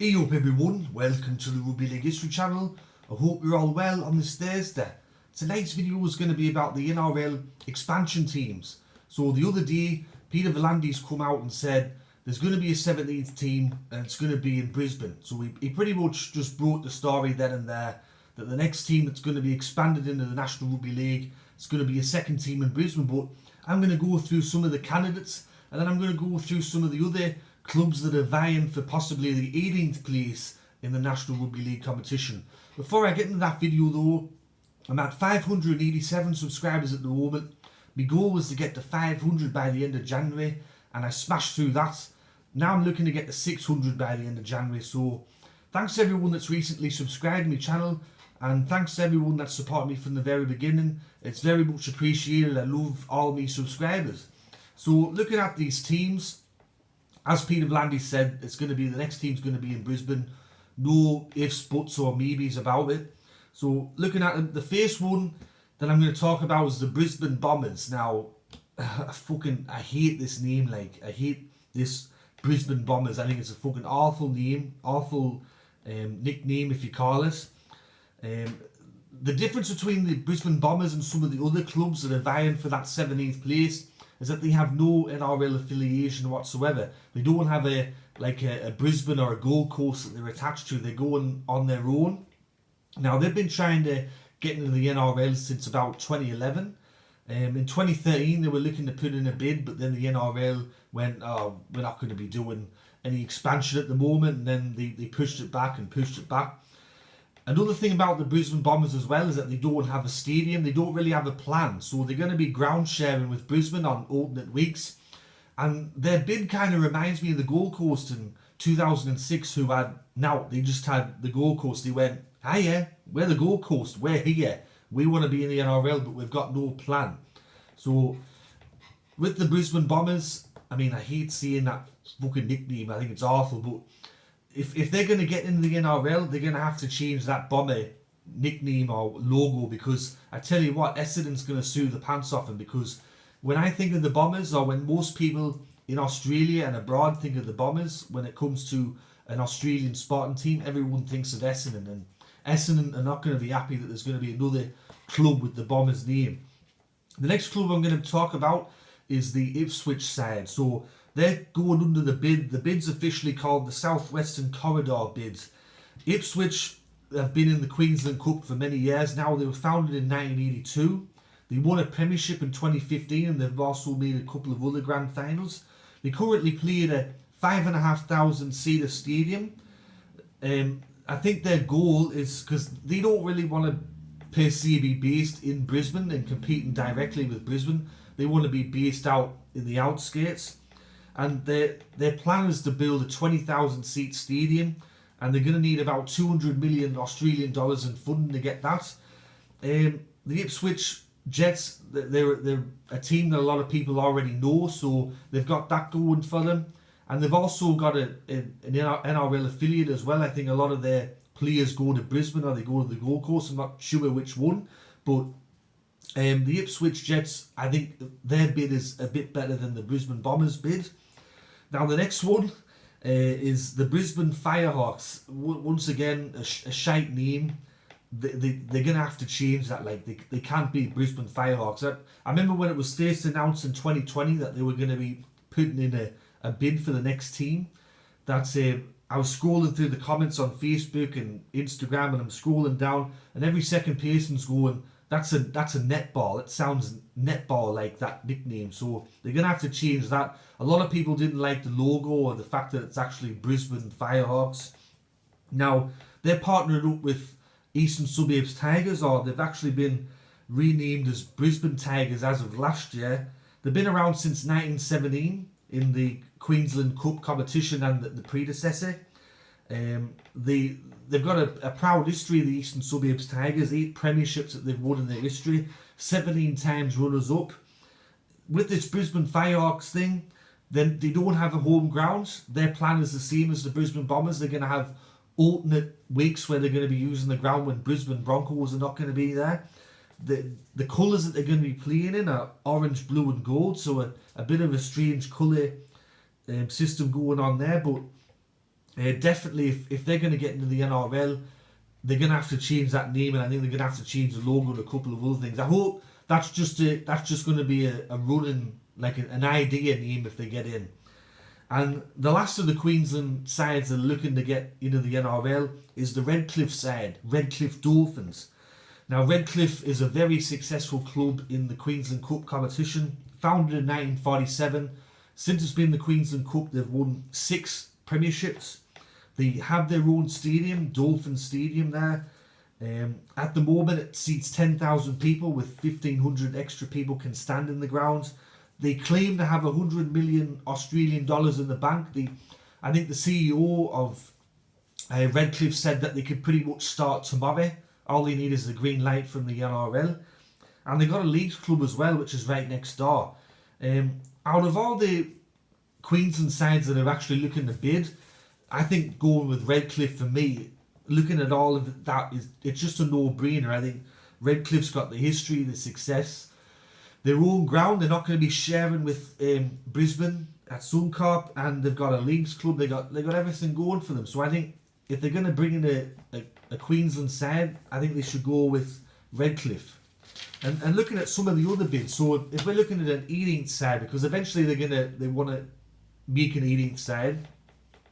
Hey up everyone, welcome to the Rugby League History channel. I hope you're all well on this Thursday. Tonight's video is going to be about the NRL Expansion Teams. So the other day, Peter V'landys's come out and said there's going to be a 17th team and it's going to be in Brisbane. So he pretty much just broke the story then and there that the next team that's going to be expanded into the National Rugby League is going to be a second team in Brisbane. But I'm going to go through some of the candidates and then I'm going to go through some of the other clubs that are vying for possibly the 18th place in the National Rugby League competition. Before I get into that video though, I'm at 587 subscribers at the moment. My goal was to get to 500 by the end of January and I smashed through that. Now I'm looking to get to 600 by the end of January. So thanks to everyone that's recently subscribed to my channel and thanks to everyone that supported me from the very beginning. It's very much appreciated. I love all my subscribers. So looking at these teams, as Peter V'landys said, it's going to be the next team's going to be in Brisbane. No ifs, buts or maybes about it. So looking at the first one that I'm going to talk about is the Brisbane Bombers. Now, I hate this name. I hate this Brisbane Bombers. I think it's a fucking awful name, awful nickname if you call it. The difference between the Brisbane Bombers and some of the other clubs that are vying for that 17th place is that they have no NRL affiliation whatsoever. They don't have a Brisbane or a Gold Coast that they're attached to. They're going on their own. Now, they've been trying to get into the NRL since about 2011. In 2013, they were looking to put in a bid, but then the NRL went, oh, we're not going to be doing any expansion at the moment, and then they pushed it back and pushed it back. Another thing about the Brisbane Bombers as well is that they don't have a stadium. They don't really have a plan. So they're going to be ground sharing with Brisbane on alternate weeks. And their bid kind of reminds me of the Gold Coast in 2006 they just had the Gold Coast. They went, hiya, we're the Gold Coast. We're here. We want to be in the NRL, but we've got no plan. So with the Brisbane Bombers, I mean, I hate seeing that fucking nickname. I think it's awful, but if they're going to get into the NRL, they're going to have to change that Bomber nickname or logo, because I tell you what, Essendon's going to sue the pants off them, because when I think of the Bombers, or when most people in Australia and abroad think of the Bombers, when it comes to an Australian sporting team, everyone thinks of Essendon, and Essendon are not going to be happy that there's going to be another club with the Bombers name. The next club I'm going to talk about is the Ipswich side. So they're going under the bid. The bid's officially called the Southwestern Corridor bid. Ipswich have been in the Queensland Cup for many years now. They were founded in 1982. They won a premiership in 2015 and they've also made a couple of other grand finals. They currently play at a 5,500 seater stadium. I think their goal is, because they don't really want to per se be based in Brisbane and competing directly with Brisbane. They want to be based out in the outskirts. And their plan is to build a 20,000 seat stadium, and they're going to need about 200 million Australian dollars in funding to get that. The Ipswich Jets, they're a team that a lot of people already know, so they've got that going for them. And they've also got an NRL affiliate as well. I think a lot of their players go to Brisbane or they go to the Gold Coast. I'm not sure which one, but the Ipswich Jets, I think their bid is a bit better than the Brisbane Bombers bid. Now the next one is the Brisbane Firehawks. Once again, a shite name. They're going to have to change that. They can't be Brisbane Firehawks. I remember when it was first announced in 2020 that they were going to be putting in a bid for the next team. I was scrolling through the comments on Facebook and Instagram, and I'm scrolling down, and every second person's going, that's a netball. It sounds netball like that nickname. So they're going to have to change that. A lot of people didn't like the logo or the fact that it's actually Brisbane Firehawks. Now, they're partnered up with Eastern Suburbs Tigers, or they've actually been renamed as Brisbane Tigers as of last year. They've been around since 1917 in the Queensland Cup competition and the predecessor. They've got a proud history, the Eastern Suburbs Tigers, 8 premierships that they've won in their history, 17 times runners-up. With this Brisbane Firehawks thing, then they don't have a home ground. Their plan is the same as the Brisbane Bombers. They're going to have alternate weeks where they're going to be using the ground when Brisbane Broncos are not going to be there. The colours that they're going to be playing in are orange, blue and gold, so a bit of a strange colour system going on there, but Definitely, if they're going to get into the NRL, they're going to have to change that name, and I think they're going to have to change the logo and a couple of other things. I hope that's just going to be a running, like an idea name if they get in. And the last of the Queensland sides that are looking to get into the NRL is the Redcliffe side, Redcliffe Dolphins. Now, Redcliffe is a very successful club in the Queensland Cup competition, founded in 1947. Since it's been the Queensland Cup, they've won 6 premierships. They have their own stadium, Dolphin Stadium there. At the moment, it seats 10,000 people, with 1,500 extra people can stand in the grounds. They claim to have 100 million Australian dollars in the bank. I think the CEO of Redcliffe said that they could pretty much start tomorrow. All they need is the green light from the NRL. And they got a leagues club as well, which is right next door. Out of all the Queensland sides that are actually looking to bid, I think going with Redcliffe, for me, looking at all of that, it's just a no-brainer. I think Redcliffe's got the history, the success, their own ground. They're not going to be sharing with Brisbane at Suncorp, and they've got a leagues club. They got everything going for them. So I think if they're going to bring in a Queensland side, I think they should go with Redcliffe. And looking at some of the other bids, so if we're looking at an 18th side, because eventually they want to make an 18th side.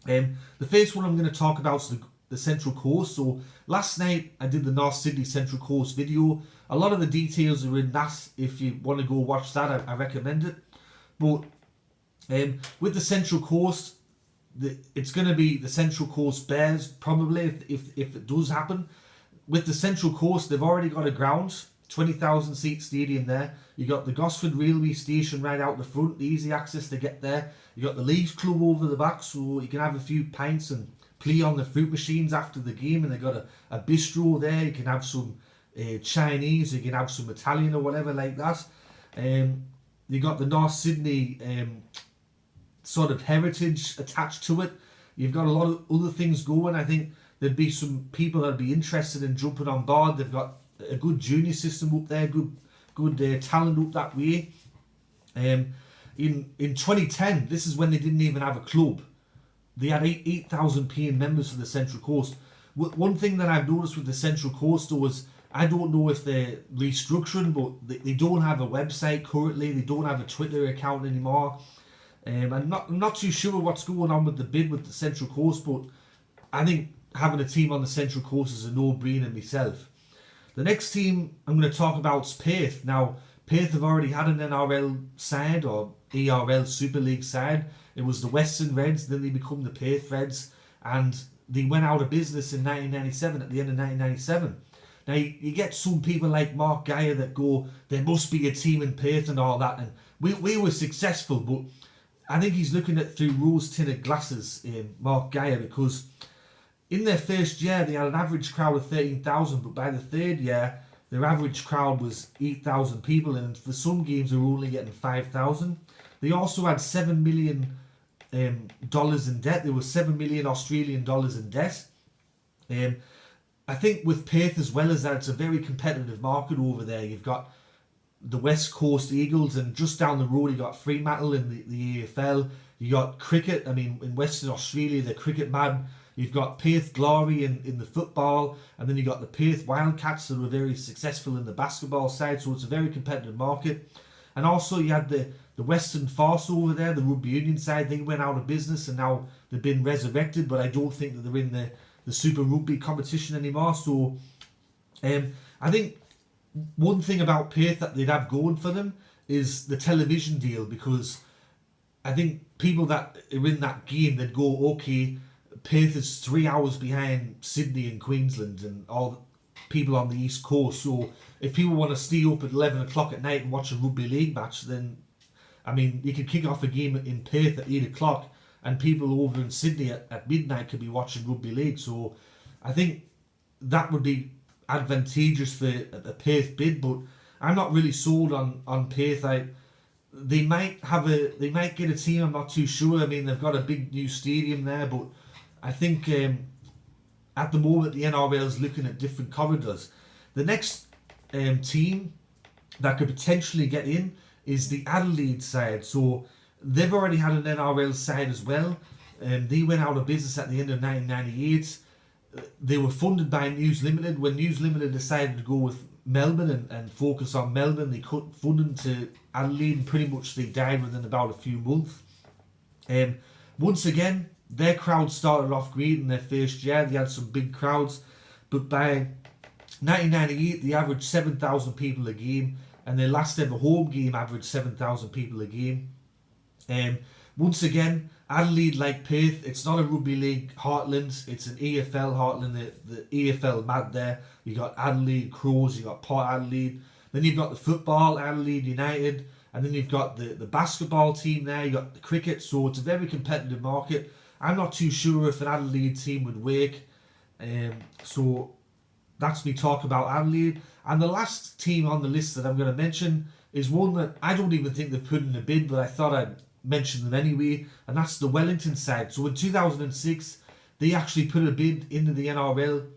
The first one I'm going to talk about is the Central Coast. So last night I did the North Sydney Central Coast video. A lot of the details are in that. If you want to go watch that, I recommend it. But with the Central Coast, it's going to be the Central Coast Bears, probably, if it does happen. With the Central Coast, they've already got a ground, 20,000 seat stadium there. You got the Gosford Railway Station right out the front, the easy access to get there. You got the Leagues Club over the back, so you can have a few pints and play on the fruit machines after the game. And they got a bistro there. You can have some Chinese, you can have some Italian or whatever like that. You got the North Sydney sort of heritage attached to it. You've got a lot of other things going. I think there'd be some people that'd be interested in jumping on board. They've got a good junior system up there, good talent up that way. In 2010, this is when they didn't even have a club. They had 8,000 paying members for the Central Coast. One thing that I've noticed with the Central Coast though is, I don't know if they're restructuring, but they don't have a website currently. They don't have a Twitter account anymore. I'm not too sure what's going on with the bid with the Central Coast, but I think having a team on the Central Coast is a no-brainer myself. The next team I'm going to talk about is Perth. Now, Perth have already had an NRL side or ERL Super League side. It was the Western Reds, then they become the Perth Reds, and they went out of business in 1997, at the end of 1997. Now, you get some people like Mark Geyer that go, there must be a team in Perth and all that, and we were successful, but I think he's looking at through rose-tinted glasses, Mark Geyer, because in their first year, they had an average crowd of 13,000, but by the third year, their average crowd was 8,000 people, and for some games, they were only getting 5,000. They also had $7 million in debt. There was $7 million Australian dollars in debt. I think with Perth as well as that, it's a very competitive market over there. You've got the West Coast Eagles, and just down the road, you got Fremantle in the AFL. You got cricket. I mean, in Western Australia, they're cricket mad. You've got Perth Glory in the football, and then you got the Perth Wildcats that were very successful in the basketball side. So it's a very competitive market. And also you had the Western Force over there, the rugby union side. They went out of business and now they've been resurrected, but I don't think that they're in the Super Rugby competition anymore. So I think one thing about Perth that they'd have going for them is the television deal, because I think people that are in that game, they'd go, okay, Perth is 3 hours behind Sydney and Queensland and all people on the East Coast. So if people want to stay up at 11 o'clock at night and watch a rugby league match, then, I mean, you could kick off a game in Perth at 8 o'clock and people over in Sydney at midnight could be watching rugby league. So I think that would be advantageous for a Perth bid, but I'm not really sold on Perth. They might get a team, I'm not too sure. I mean, they've got a big new stadium there, but I think at the moment the NRL is looking at different corridors. The next team that could potentially get in is the Adelaide side. So they've already had an NRL side as well. They went out of business at the end of 1998. They were funded by News Limited. When News Limited decided to go with Melbourne and focus on Melbourne, they cut funding to Adelaide, and pretty much they died within about a few months. Once again, their crowd started off great in their first year. They had some big crowds, but by 1998 they averaged 7,000 people a game, and their last ever home game averaged 7,000 people a game. Once again, Adelaide, like Perth, it's not a rugby league heartland, it's an AFL heartland. The AFL mad there. You got Adelaide Crows, you got Port Adelaide, then you've got the football, Adelaide United, and then you've got the basketball team there, you got the cricket, so it's a very competitive market. I'm not too sure if an Adelaide team would work, so that's me talk about Adelaide. And the last team on the list that I'm going to mention is one that I don't even think they've put in a bid, but I thought I'd mention them anyway, and that's the Wellington side. So in 2006, they actually put a bid into the NRL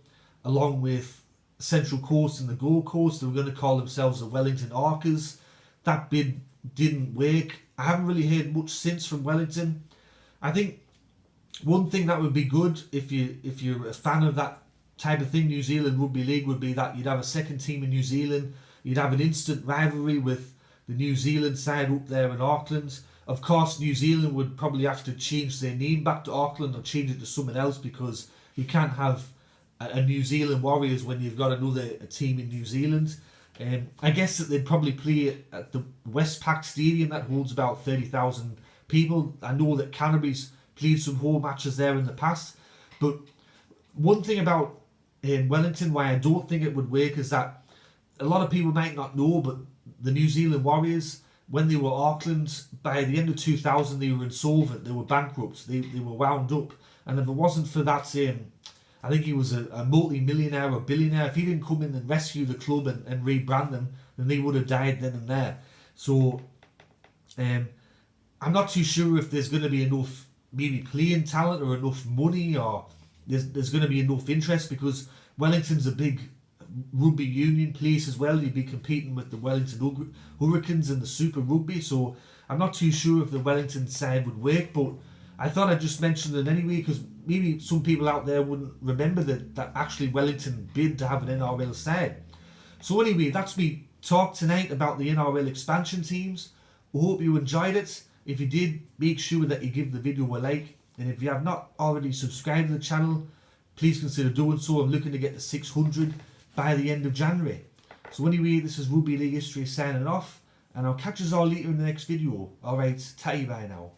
along with Central Coast and the Gold Coast. They were going to call themselves the Wellington Archers. That bid didn't work. I haven't really heard much since from Wellington. I think one thing that would be good if you're a fan of that type of thing, New Zealand Rugby League, would be that you'd have a second team in New Zealand. You'd have an instant rivalry with the New Zealand side up there in Auckland. Of course, New Zealand would probably have to change their name back to Auckland or change it to something else, because you can't have a New Zealand Warriors when you've got another team in New Zealand. I guess that they'd probably play at the Westpac Stadium that holds about 30,000 people. I know that Canterbury's played some home matches there in the past, but one thing about Wellington why I don't think it would work is that a lot of people might not know, but the New Zealand Warriors, when they were Auckland, by the end of 2000 they were insolvent, they were bankrupt, they were wound up, and if it wasn't for that, I think he was a multi-millionaire or billionaire, if he didn't come in and rescue the club and rebrand them, then they would have died then and there. So I'm not too sure if there's going to be enough maybe playing talent or enough money, or there's going to be enough interest, because Wellington's a big rugby union place as well. You'd be competing with the Wellington Hurricanes in the Super Rugby, so I'm not too sure if the Wellington side would work, but I thought I'd just mention it anyway, because maybe some people out there wouldn't remember that actually Wellington bid to have an NRL side. So anyway, that's me talk tonight about the NRL expansion teams. I hope you enjoyed it. If you did, make sure that you give the video a like, and if you have not already subscribed to the channel, please consider doing so. I'm looking to get to 600 by the end of January. So anyway, this is Rugby League History signing off, and I'll catch us all later in the next video. Alright, tatty bye now.